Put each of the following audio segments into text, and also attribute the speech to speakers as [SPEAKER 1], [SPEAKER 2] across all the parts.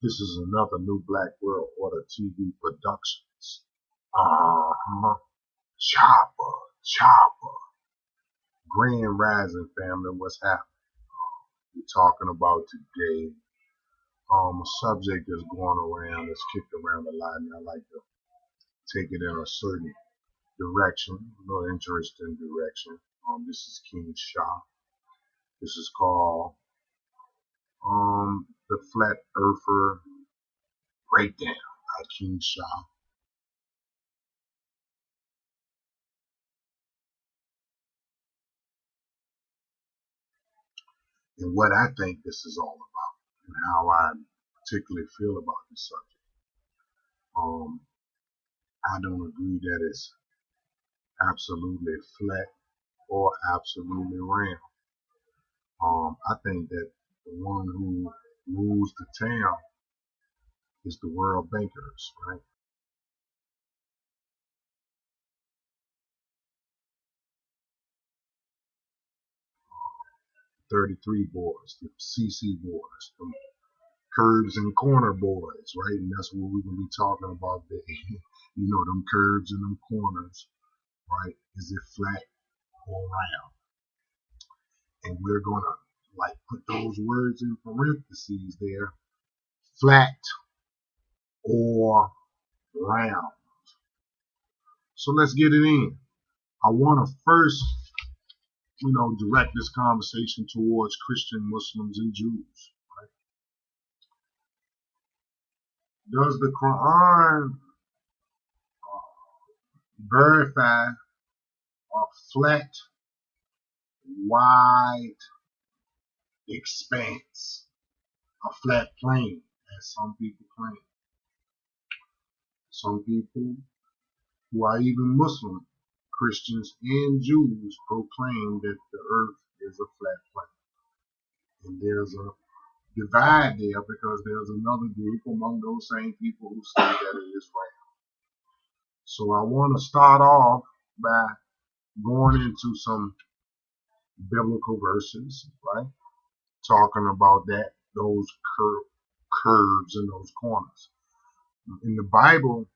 [SPEAKER 1] This is another New Black World Order TV Productions. Chopper, Chopper. Grand Rising family, what's happening? We're talking about today. A subject that's going around, that's kicked around a lot, and I like to take it in a certain direction, a little interesting direction. This is King Shah. This is called The Flat Earther Breakdown by King Shah. And what I think this is all about, and how I particularly feel about this subject. I don't agree that it's absolutely flat or absolutely round. I think that the one who rules the town is the world bankers, right? 33 boys, the CC boys, the curbs and corner boys, right? And that's what we're going to be talking about today. You know, them curbs and them corners, right? Is it flat or round? And we're going to put those words in parentheses there. Flat or round. So let's get it in. I want to first, direct this conversation towards Christian Muslims and Jews. Right? Does the Quran verify a flat, wide expanse, a flat plane, as some people claim? Some people who are even Muslim, Christians and Jews, proclaim that the earth is a flat plane. And there's a divide there because there's another group among those same people who say that it is round. So I want to start off by going into some biblical verses, right? Talking about those curves and those corners. In the Bible,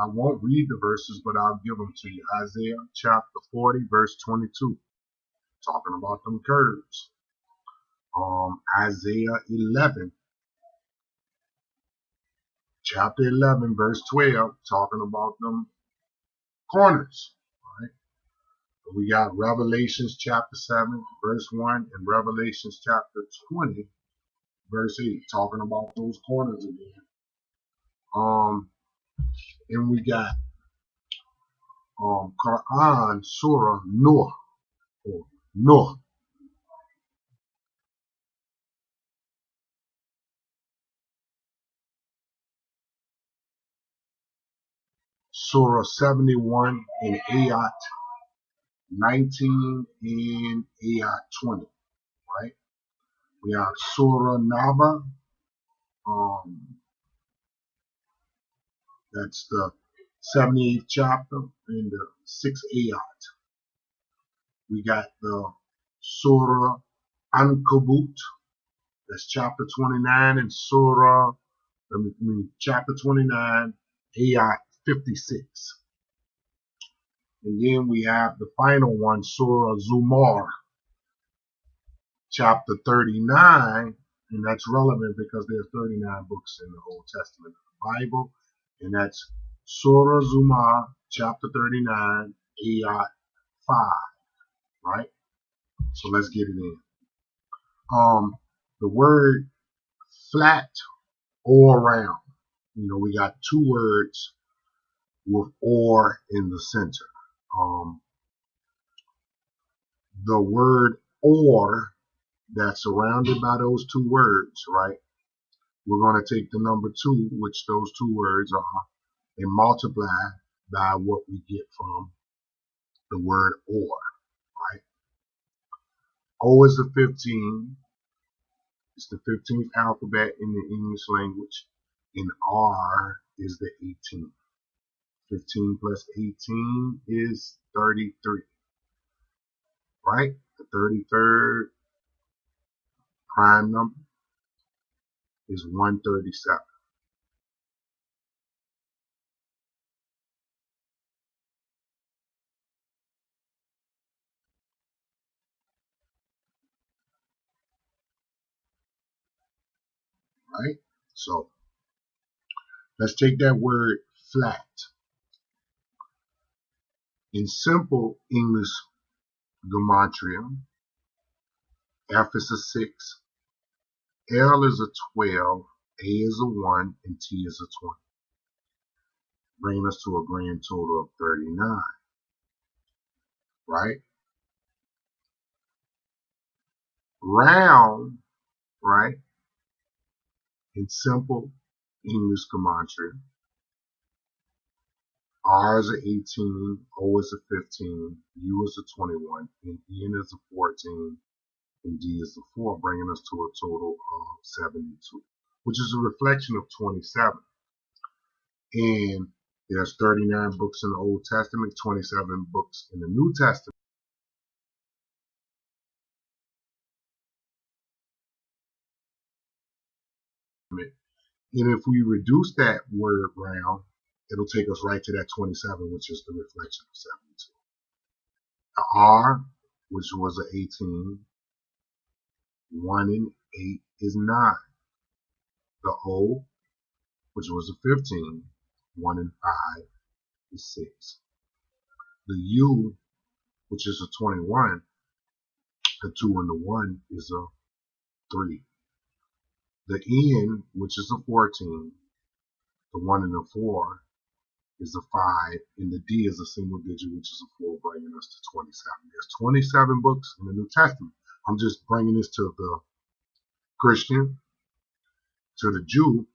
[SPEAKER 1] I won't read the verses, but I'll give them to you. Isaiah chapter 40, verse 22, talking about them curves. Isaiah 11, chapter 11, verse 12, talking about them corners. Right? We got Revelations chapter 7, verse 1, and Revelations chapter 20, verse 8, talking about those corners again. And we got Quran Surah Nur, or Nur. Surah 71 and Ayat 19 and Ayat 20, right? We have Surah Naba, that's the 78th chapter and the 6th Ayat. We got the Surah Ankabut, that's chapter 29, and chapter 29, Ayat 56. And then we have the final one, Surah Zumar, chapter 39, and that's relevant because there's 39 books in the Old Testament of the Bible, and that's Surah Zumar, chapter 39, Ayat 5, right? So let's get it in. The word flat or round, we got two words with or in the center. The word or that's surrounded by those two words, right? We're going to take the number 2, which those two words are, and multiply by what we get from the word or, right? O is the 15. It's the 15th alphabet in the English language, and R is the 18th. 15 plus 18 is 33, right? The 33rd prime number is 137. right? So let's take that word flat. In simple English gematria, F is a 6, L is a 12, A is a 1, and T is a 20, bringing us to a grand total of 39, right? Round, right, in simple English gematria, R is a 18, O is a 15, U is a 21, and N is a 14, and D is a 4, bringing us to a total of 72, which is a reflection of 27. And there's 39 books in the Old Testament, 27 books in the New Testament. And if we reduce that word round, it'll take us right to that 27, which is the reflection of 72. The R, which was an 18, 1 and 8 is 9. The O, which was a 15, 1 and 5 is 6. The U, which is a 21, the 2 and the 1 is a 3. The N, which is a 14, the 1 and the 4 is a 5, and the D is a single digit, which is a 4, bringing us to 27. There's 27 books in the New Testament. I'm just bringing this to the Christian, to the Jew,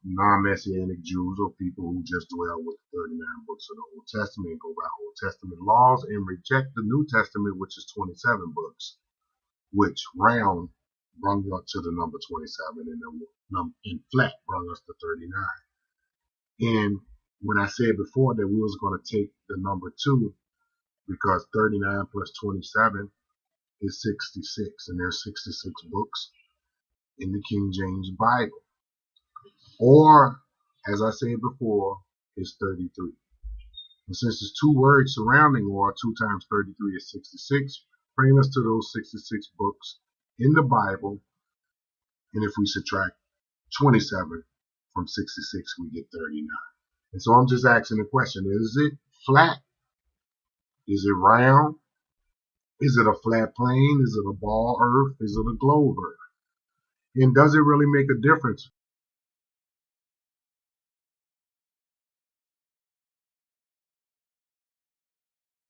[SPEAKER 1] non-Messianic Jews, or people who just dwell with 39 books of the Old Testament, go by Old Testament laws, and reject the New Testament, which is 27 books, which round brought us to the number 27, and in flat brought us to 39. And when I said before that we was going to take the number 2, because 39 plus 27 is 66, and there's 66 books in the King James Bible. Or, as I said before, it's 33. And since there's 2 words surrounding or, 2 times 33 is 66, bringing us to those 66 books in the Bible. And if we subtract 27 from 66, we get 39. And so I'm just asking the question, is it flat? Is it round? Is it a flat plane? Is it a ball earth? Is it a globe earth? And does it really make a difference?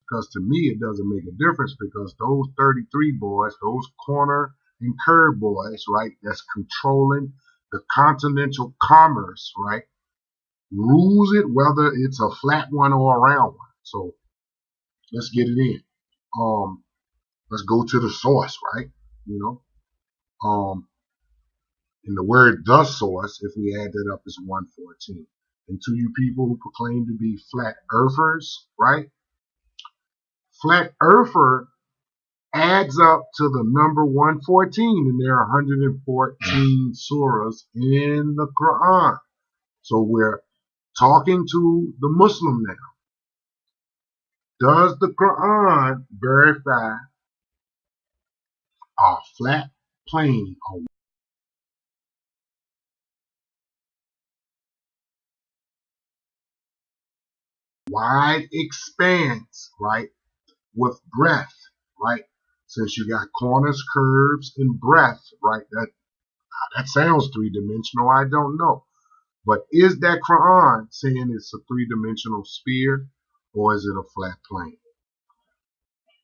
[SPEAKER 1] Because to me, it doesn't make a difference, because those 33 boys, those corner and curve boys, right, that's controlling the continental commerce, right, rules it, whether it's a flat one or a round one. So let's get it in. Let's go to the source, right? And the word the source, if we add that up, is 114. And to you people who proclaim to be flat earthers, right? Flat earther adds up to the number 114, and there are 114 surahs in the Quran. So we're talking to the Muslim now. Does the Quran verify a flat plane, a wide expanse, right, with breadth, right? Since you got corners, curves, and breadth, right? That sounds 3-dimensional. I don't know. But is that Quran saying it's a 3-dimensional sphere, or is it a flat plane?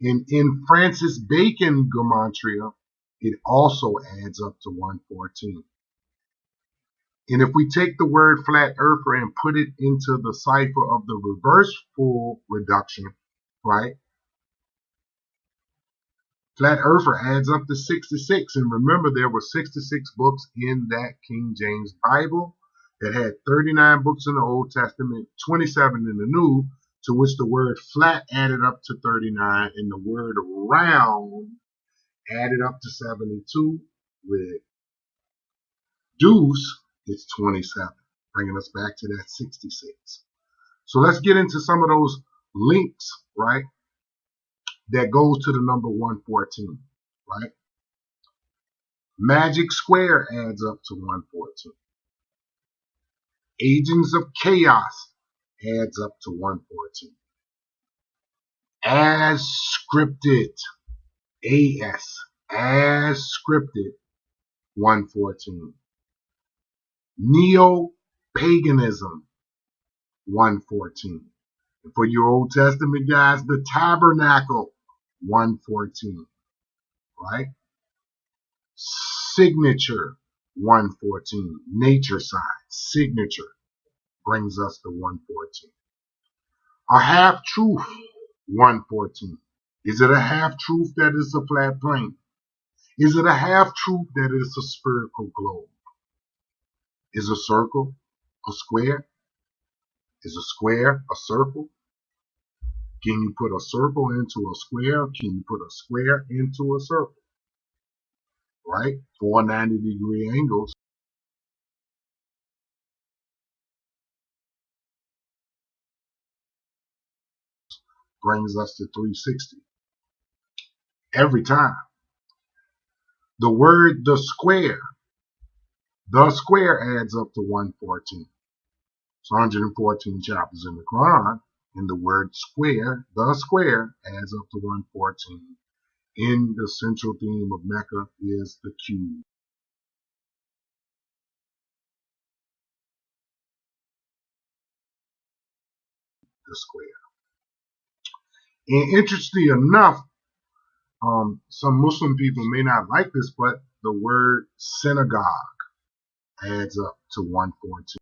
[SPEAKER 1] And in Francis Bacon gematria, it also adds up to 114. And if we take the word flat earther and put it into the cipher of the reverse full reduction, right? Flat earther adds up to 66. And remember, there were 66 books in that King James Bible that had 39 books in the Old Testament, 27 in the New, to which the word flat added up to 39, and the word round added up to 72. With deuce, it's 27, bringing us back to that 66. So let's get into some of those links, right, that goes to the number 114, right? Magic Square adds up to 114. Agents of Chaos adds up to 114. As Scripted, as Scripted, 114. Neo-Paganism, 114. And for your Old Testament guys, the Tabernacle, 114. Right? Signature, 114. Nature sign, signature, brings us to 114. A half-truth, 114. Is it a half-truth that is a flat plane? Is it a half-truth that is a spherical globe? Is a circle a square? Is a square a circle? Can you put a circle into a square? Can you put a square into a circle? Right? 490-degree angles. Brings us to 360. Every time. The word the square adds up to 114. It's 114 chapters in the Quran, and the word square, the square, adds up to 114. In the central theme of Mecca is the cube, the square. And interestingly enough, some Muslim people may not like this, but the word synagogue adds up to 114.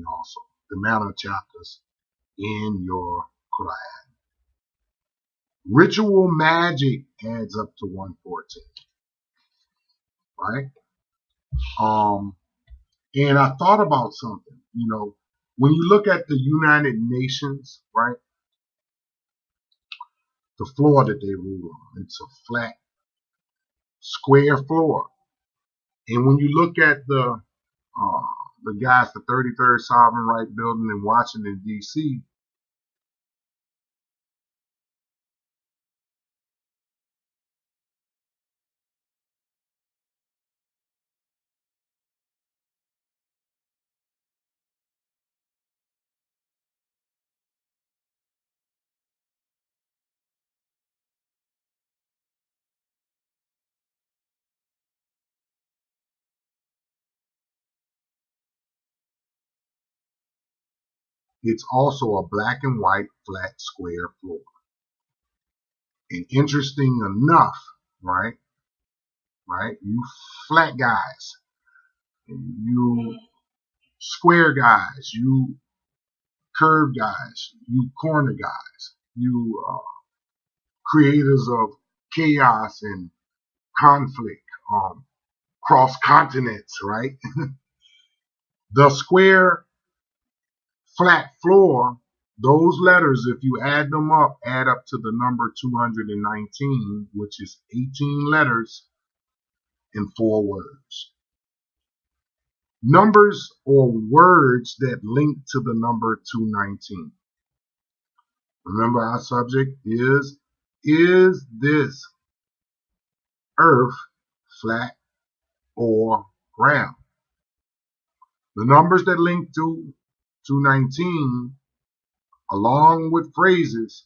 [SPEAKER 1] Also, the amount of chapters in your Quran. Ritual magic adds up to 114. Right? And I thought about something, when you look at the United Nations, right, the floor that they rule on, it's a flat, square floor. And when you look at the guys, the 33rd Sovereign Right Building in Washington, D.C., it's also a black and white flat square floor. And interesting enough, right, you flat guys, you square guys, you curve guys, you corner guys, you creators of chaos and conflict, cross continents, right? The square flat floor, those letters, if you add them up, add up to the number 219, which is 18 letters in 4 words. Numbers or words that link to the number 219. Remember, our subject is this earth flat or round? The numbers that link to 219, along with phrases,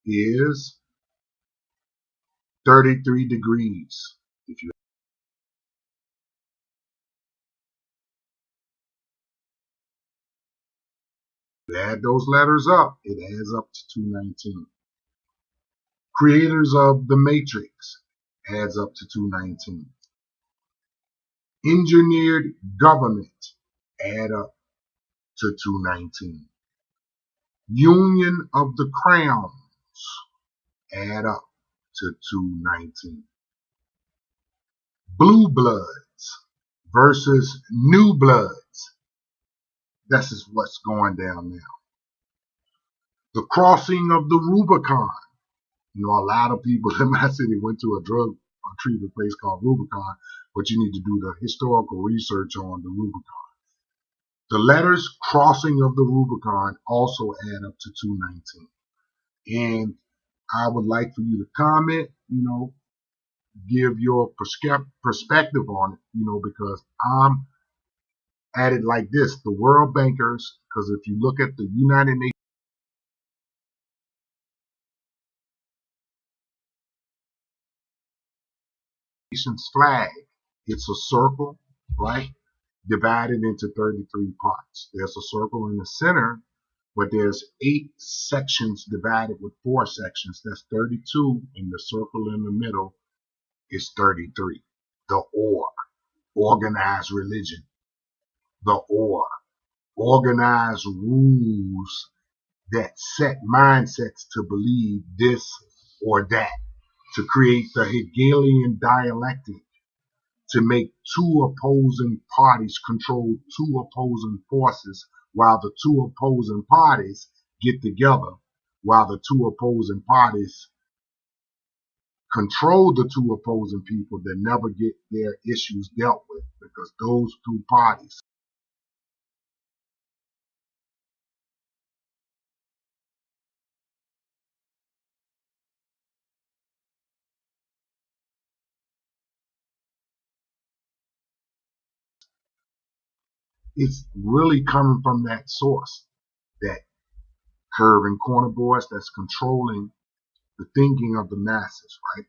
[SPEAKER 1] is 33 degrees. If you add those letters up, it adds up to 219. Creators of the Matrix adds up to 219. Engineered government add up to 219. Union of the Crowns add up to 219. Blue Bloods versus New Bloods. This is what's going down now. The crossing of the Rubicon. A lot of people in my city went to a drug treatment place called Rubicon. but you need to do the historical research on the Rubicon. The letters crossing of the Rubicon also add up to 219. And I would like for you to comment, give your perspective on it, because I'm at it like this. The world bankers, because if you look at the United Nations flag, it's a circle, right? Divided into 33 parts. There's a circle in the center, but there's 8 sections divided with 4 sections. That's 32, and the circle in the middle is 33. The OR, organized religion. The OR, organized rules that set mindsets to believe this or that, to create the Hegelian dialectic, to make 2 opposing parties control 2 opposing forces, while the 2 opposing parties get together, while the 2 opposing parties control the 2 opposing people that never get their issues dealt with, because those 2 parties it's really coming from that source, that curve and corner boards that's controlling the thinking of the masses, right?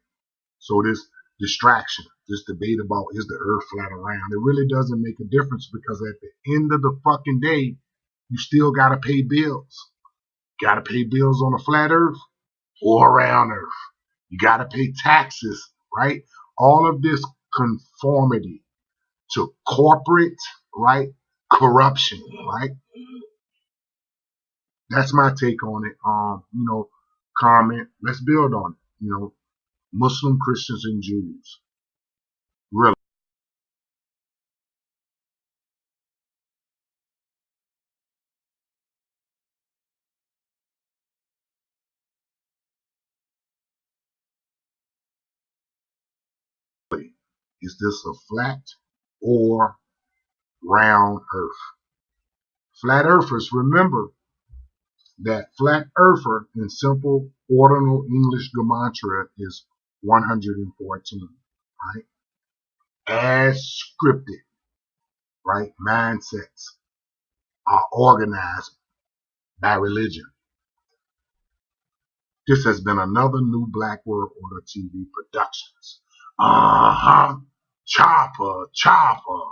[SPEAKER 1] So this distraction, this debate about is the earth flat or round, it really doesn't make a difference, because at the end of the fucking day, you still gotta pay bills. You gotta pay bills on a flat earth or a round earth. You gotta pay taxes, right? All of this conformity to corporate, right? Corruption, right? That's my take on it. Comment. Let's build on it. Muslim, Christians, and Jews. Really, is this a flat or round earth? Flat earthers, remember that flat earther in simple ordinal English gematria is 114, right? As scripted, right? Mindsets are organized by religion. This has been another New Black World Order TV Productions. Chopper, chopper.